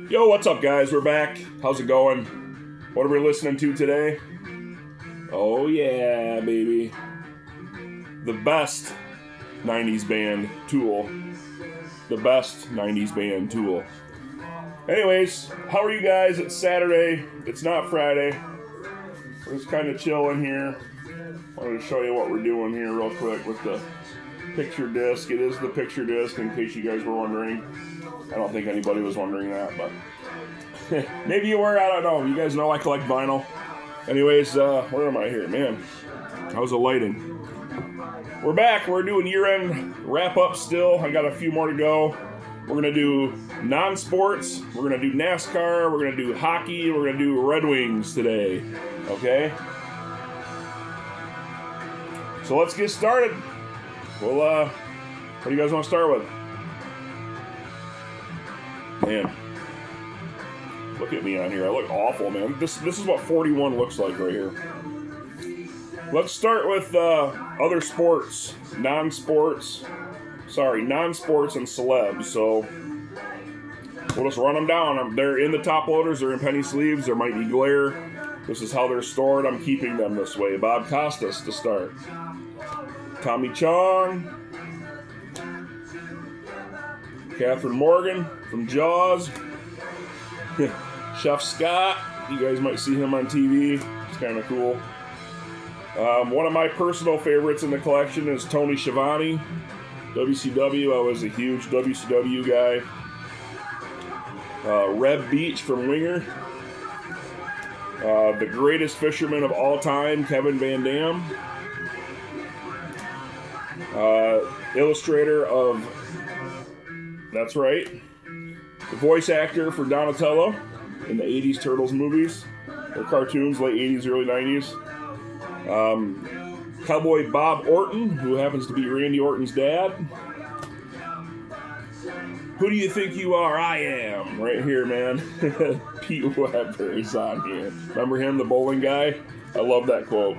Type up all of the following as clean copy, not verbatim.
Yo, what's up, guys? We're back. How's it going? What are we listening to today? Oh, yeah, baby. The best 90s band, Tool. The best 90s band, Tool. Anyways, how are you guys? It's Saturday. It's not Friday. We're just kind of chilling here. Wanted to show you what we're doing here real quick with the picture disc. It is the picture disc, in case you guys were wondering. I don't think anybody was wondering that, but maybe you were. I don't know. You guys know I collect vinyl. Anyways, where am I here? Man, how's the lighting? We're back. We're doing year-end wrap-up still. I got a few more to go. We're going to do non-sports. We're going to do NASCAR. We're going to do hockey. We're going to do Redwings today. Okay? So let's get started. Well, what do you guys want to start with? Man, look at me on here. I look awful, man. This is what 41 looks like right here. Let's start with other sports, non-sports and celebs. So we'll just run them down. They're in the top loaders. They're in penny sleeves. There might be glare. This is how they're stored. I'm keeping them this way. Bob Costas to start. Tommy Chong. Catherine Morgan from Jaws. Chef Scott. You guys might see him on TV. It's kind of cool. One of my personal favorites in the collection is Tony Schiavone. WCW. I was a huge WCW guy. Reb Beach from Winger. The greatest fisherman of all time, Kevin Van Dam. Illustrator of... That's right. The voice actor for Donatello in the 80s Turtles movies, or cartoons, late 80s, early 90s. Cowboy Bob Orton, who happens to be Randy Orton's dad. Who do you think you are? I am. Right here, man. Pete Weber is on here. Remember him, the bowling guy? I love that quote.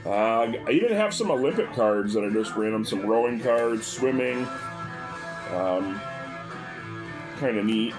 I even have some Olympic cards that are just random, some rowing cards, swimming. Kind of neat.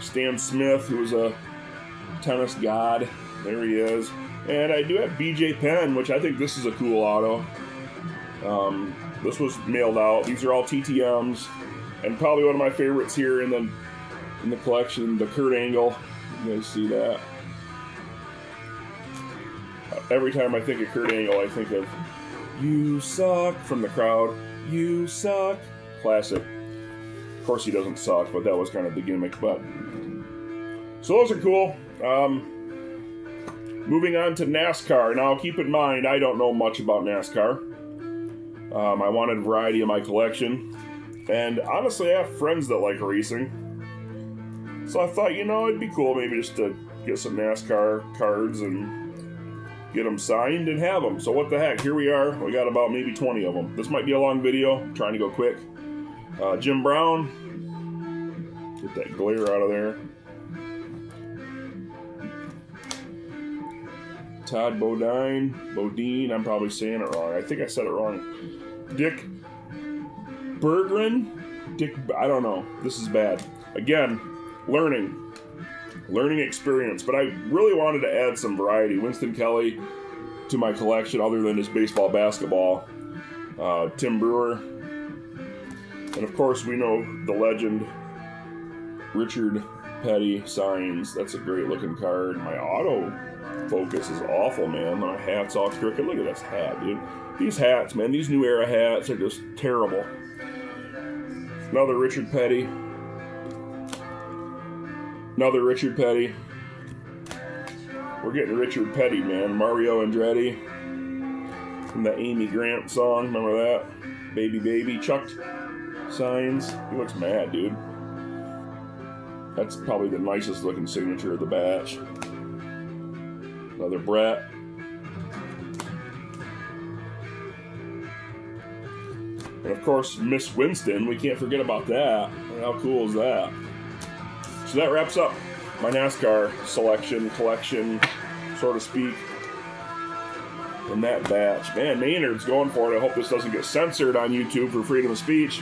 Stan Smith, who was a tennis god. There he is. And I do have BJ Penn, which I think this is a cool auto. This was mailed out. These are all TTMs. And probably one of my favorites here in the collection, the Kurt Angle. You guys see that? Every time I think of Kurt Angle, I think of "You Suck" from the crowd. You suck. Classic. Of course he doesn't suck, but that was kind of the gimmick. But so those are cool. Moving on to NASCAR. Now keep in mind, I don't know much about NASCAR. I wanted variety in my collection. And honestly, I have friends that like racing. So I thought, it'd be cool maybe just to get some NASCAR cards and get them signed and have them. So what the heck, here we are. We got about maybe 20 of them. This might be a long video. I'm trying to go quick. Jim Brown. Get that glare out of there. Todd Bodine. I'm probably saying it wrong. I think I said it wrong. Dick Berggren. I don't know. This is bad. Again, learning experience. But I really wanted to add some variety. Winston Kelly to my collection, other than his baseball, basketball. Tim Brewer. And of course, we know the legend, Richard Petty signs. That's a great looking card. My auto focus is awful, man. My hat's all crooked. Look at this hat, dude. These hats, man, these new era hats are just terrible. Another Richard Petty. We're getting Richard Petty, man. Mario Andretti from the Amy Grant song. Remember that? Baby, baby. Chuck signs. He looks mad, dude. That's probably the nicest looking signature of the batch. Another Brett. And of course, Miss Winston. We can't forget about that. How cool is that? So that wraps up my NASCAR collection, so to speak. in that batch. Man, Maynard's going for it. I hope this doesn't get censored on YouTube for freedom of speech,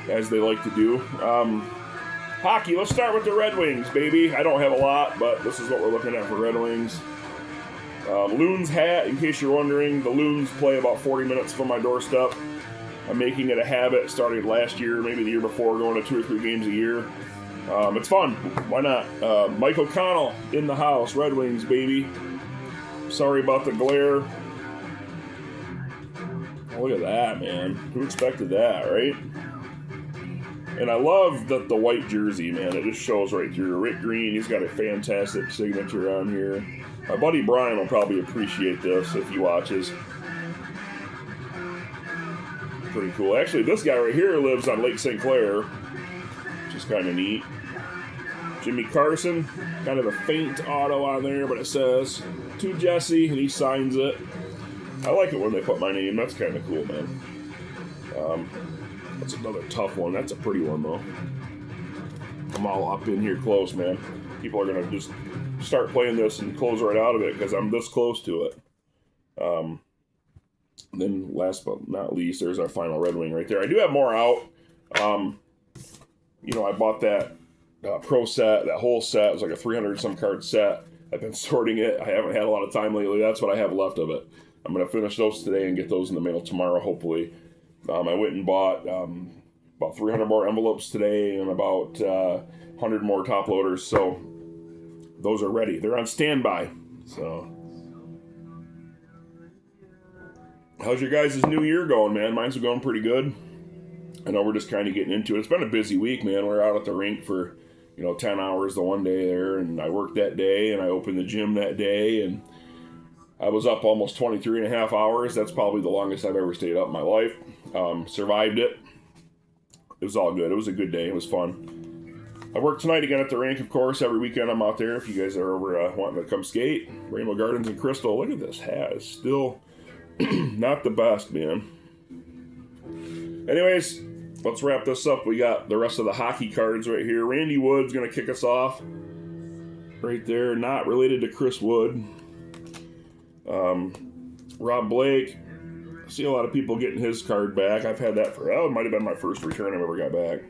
as they like to do. Hockey, let's start with the Redwings, baby. I don't have a lot, but this is what we're looking at for Redwings. Loons hat, in case you're wondering, the Loons play about 40 minutes from my doorstep. I'm making it a habit, started last year, maybe the year before, going to 2 or 3 games a year. It's fun. Why not? Mike O'Connell in the house. Redwings, baby. Sorry about the glare. Oh, look at that, man. Who expected that, right? And I love the white jersey, man. It just shows right through. Rick Green, he's got a fantastic signature on here. My buddy Brian will probably appreciate this if he watches. Pretty cool. Actually, this guy right here lives on Lake St. Clair, which is kind of neat. Jimmy Carson, kind of a faint auto on there, but it says, to Jesse, and he signs it. I like it when they put my name. That's kind of cool, man. That's another tough one. That's a pretty one, though. I'm all up in here close, man. People are going to just start playing this and close right out of it because I'm this close to it. Then last but not least, there's our final Red Wing right there. I do have more out. I bought that pro set, that whole set. It was like a 300-some card set. I've been sorting it. I haven't had a lot of time lately. That's what I have left of it. I'm going to finish those today and get those in the mail tomorrow, hopefully. I went and bought about 300 more envelopes today and about 100 more top loaders. So those are ready. They're on standby. So how's your guys' new year going, man? Mine's going pretty good. I know we're just kind of getting into it. It's been a busy week, man. We're out at the rink for 10 hours the one day there, and I worked that day, and I opened the gym that day, and I was up almost 23 and a half hours. That's probably the longest I've ever stayed up in my life. Survived it. It was all good. It was a good day. It was fun. I work tonight again at the rink, of course. Every weekend I'm out there. If you guys are over wanting to come skate. Rainbow Gardens in Crystal. Look at this hat. It's still not the best, man. Anyways, let's wrap this up. We got the rest of the hockey cards right here. Randy Wood's going to kick us off. Right there. Not related to Chris Wood. Rob Blake. I see a lot of people getting his card back. I've had that for, it might have been my first return I've ever got back.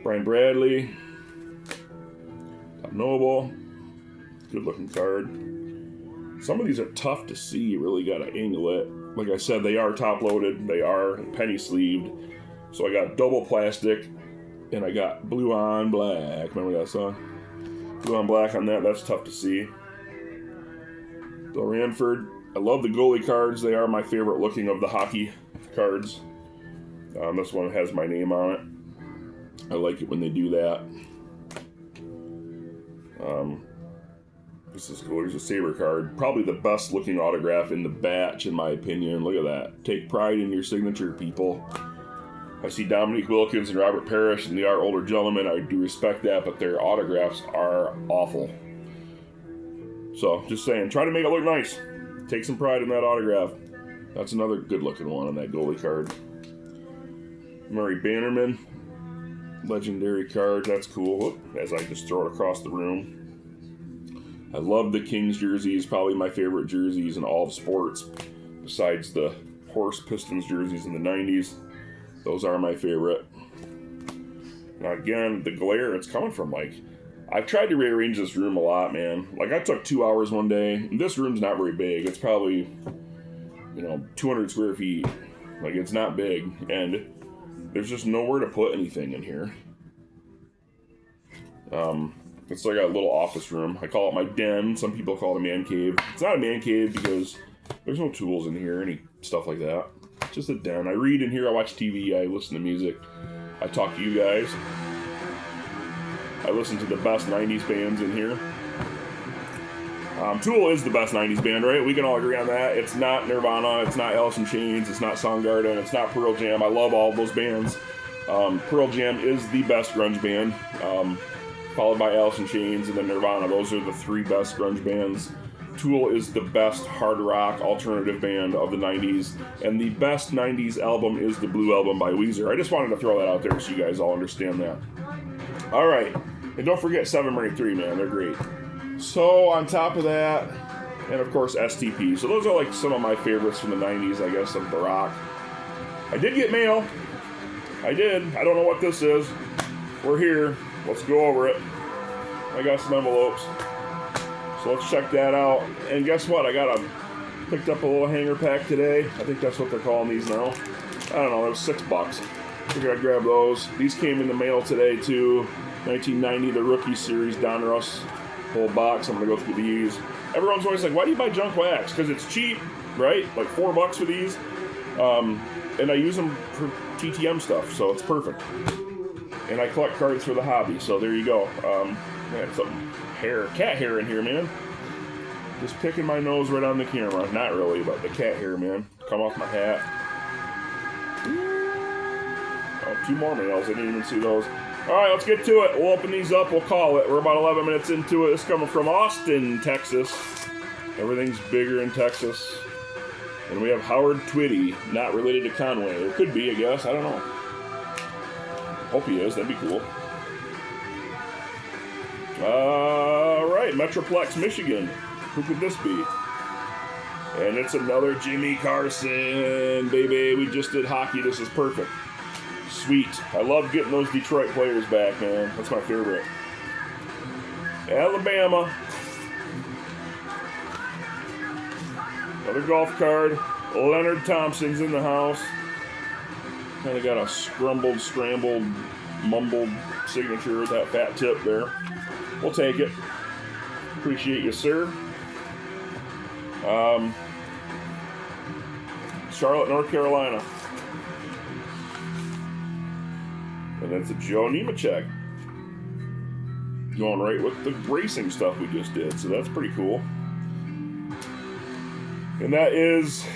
Brian Bradley. Tom Noble. Good looking card. Some of these are tough to see. You really got to angle it. Like I said, they are top loaded. They are penny sleeved. So I got double plastic and I got blue on black. Remember that song? Blue on black on that. That's tough to see. Bill Ranford. I love the goalie cards. They are my favorite looking of the hockey cards. This one has my name on it. I like it when they do that. This is cool. Here's a Saber card. Probably the best looking autograph in the batch, in my opinion. Look at that. Take pride in your signature, people. I see Dominique Wilkins and Robert Parrish, and they are older gentlemen. I do respect that, but their autographs are awful. So, just saying, try to make it look nice. Take some pride in that autograph. That's another good-looking one on that goalie card. Murray Bannerman. Legendary card. That's cool. As I just throw it across the room. I love the Kings jerseys. Probably my favorite jerseys in all of sports. Besides the Horse Pistons jerseys in the 90s. Those are my favorite. Now again, the glare, it's coming from I've tried to rearrange this room a lot, man. I took 2 hours one day. This room's not very big. It's probably, 200 square feet. It's not big. And there's just nowhere to put anything in here. It's like a little office room. I call it my den. Some people call it a man cave. It's not a man cave because there's no tools in here, any stuff like that. It's just a den. I read in here. I watch TV. I listen to music. I talk to you guys. I listen to the best 90s bands in here. Tool is the best 90s band, right? We can all agree on that. It's not Nirvana. It's not Alice in Chains. It's not Soundgarden. It's not Pearl Jam. I love all those bands. Pearl Jam is the best grunge band, followed by Alice in Chains and then Nirvana. Those are the three best grunge bands. Tool is the best hard rock alternative band of the 90s, and the best 90s album is the Blue Album by Weezer. I just wanted to throw that out there so you guys all understand that. All right, and don't forget 7 Marine 3, man. They're great. So on top of that, And of course STP. So those are like some of my favorites from the 90s, I guess, of the rock. I did get mail. I did. I don't know what this is. We're here. Let's go over it. I got some envelopes. So let's check that out. And guess what? Picked up a little hanger pack today. I think that's what they're calling these now. I don't know. It was $6. Figured I'd grab those. These came in the mail today too. 1990, the Rookie Series Donruss whole box. I'm gonna go through these. Everyone's always like, "Why do you buy junk wax?" Because it's cheap, right? Like $4 for these. And I use them for TTM stuff, so it's perfect. And I collect cards for the hobby, so there you go. I got some cat hair in here, man. Just picking my nose right on the camera. Not really, but the cat hair, man. Come off my hat. Oh, 2 more mails. I didn't even see those. All right, let's get to it. We'll open these up. We'll call it. We're about 11 minutes into it. It's coming from Austin, Texas. Everything's bigger in Texas. And we have Howard Twitty, not related to Conway. Or could be, I guess. I don't know. Hope he is. That'd be cool. All right, Metroplex, Michigan. Who could this be? And it's another Jimmy Carson, baby. We just did hockey. This is perfect. Sweet. I love getting those Detroit players back, man. That's my favorite. Alabama. Another golf card. Leonard Thompson's in the house. Kind of got a scrambled, mumbled signature with that fat tip there. We'll take it. Appreciate you, sir. Charlotte, North Carolina. And that's a Joe Nemechek. Going right with the racing stuff we just did, so that's pretty cool. And that is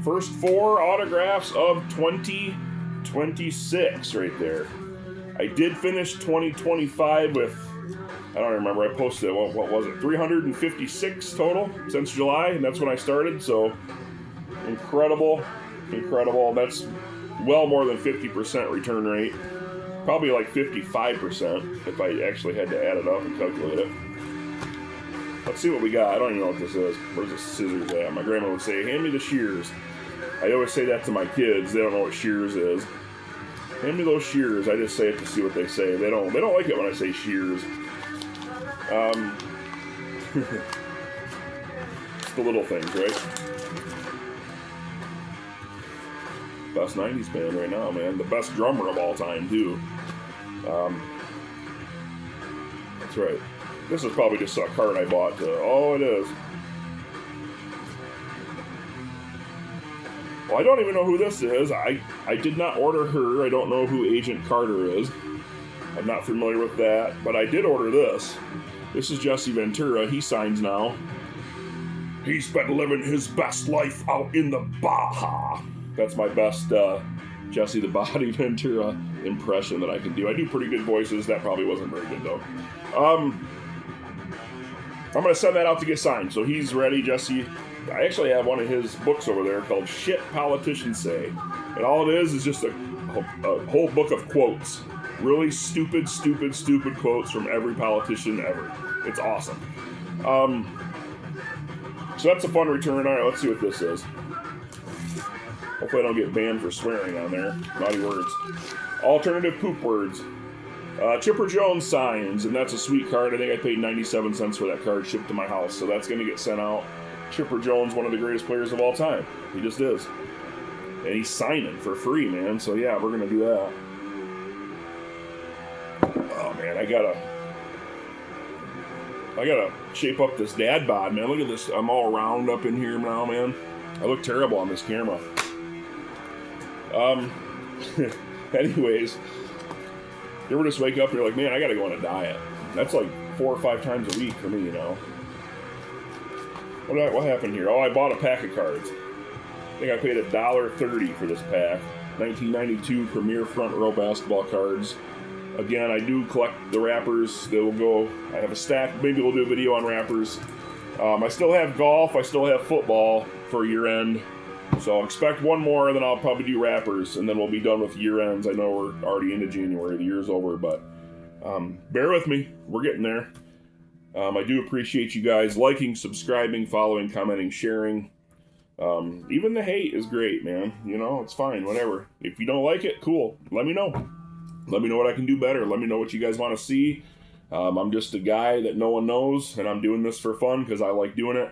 first 4 autographs of 2026 right there. I did finish 2025 with, I don't remember, I posted, what was it, 356 total since July, and that's when I started, so incredible. That's well more than 50% return rate. Probably like 55% if I actually had to add it up and calculate it. Let's see what we got. I don't even know what this is. Where's the scissors at? My grandma would say, "Hand me the shears." I always say that to my kids. They don't know what shears is. Hand me those shears. I just say it to see what they say. They don't like it when I say shears. It's the little things, right? Best 90s band right now, man. The best drummer of all time, too. That's right. This is probably just a card I bought. Oh, it is. Well, I don't even know who this is. I did not order her. I don't know who Agent Carter is. I'm not familiar with that. But I did order this. This is Jesse Ventura. He signs now. He's been living his best life out in the Baja. That's my best Jesse the Body Ventura impression that I can do. I do pretty good voices. That probably wasn't very good, though. I'm going to send that out to get signed. So he's ready, Jesse. I actually have one of his books over there called Shit Politicians Say. And all it is just a whole book of quotes. Really stupid quotes from every politician ever. It's awesome. So that's a fun return. All right, let's see what this is. Hopefully I don't get banned for swearing on there. Naughty words. Alternative poop words. Chipper Jones signs, and that's a sweet card. I think I paid 97 cents for that card shipped to my house, so that's going to get sent out. Chipper Jones, one of the greatest players of all time. He just is. And he's signing for free, man, so yeah, we're going to do that. Oh, man, I gotta shape up this dad bod, man. Look at this. I'm all round up in here now, man. I look terrible on this camera. Anyways, you ever just wake up and you're like, man, I gotta go on a diet. That's like 4 or 5 times a week for me, you know. What happened here? Oh, I bought a pack of cards. I think I paid $1.30 for this pack. 1992 Premier Front Row basketball cards. Again, I do collect the wrappers. They will go. I have a stack. Maybe we'll do a video on wrappers. I still have golf. I still have football for year end. So expect one more, and then I'll probably do wrappers, and then we'll be done with year ends. I know we're already into January. The year's over, but bear with me. We're getting there. I do appreciate you guys liking, subscribing, following, commenting, sharing. Even the hate is great, man. You know, it's fine, whatever. If you don't like it, cool. Let me know. Let me know what I can do better. Let me know what you guys want to see. I'm just a guy that no one knows, and I'm doing this for fun because I like doing it.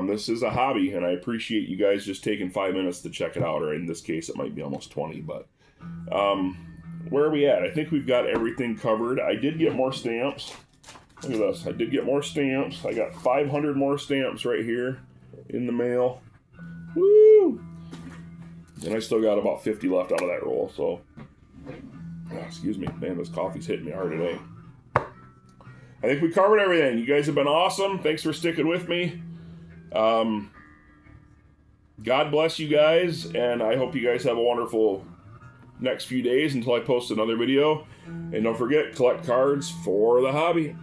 This is a hobby, and I appreciate you guys just taking 5 minutes to check it out, or in this case, it might be almost 20, but where are we at? I think we've got everything covered. I did get more stamps. Look at this. I did get more stamps. I got 500 more stamps right here in the mail. Woo! And I still got about 50 left out of that roll, so... excuse me. Man, this coffee's hitting me hard today. I think we covered everything. You guys have been awesome. Thanks for sticking with me. God bless you guys, and I hope you guys have a wonderful next few days until I post another video. And don't forget, collect cards for the hobby.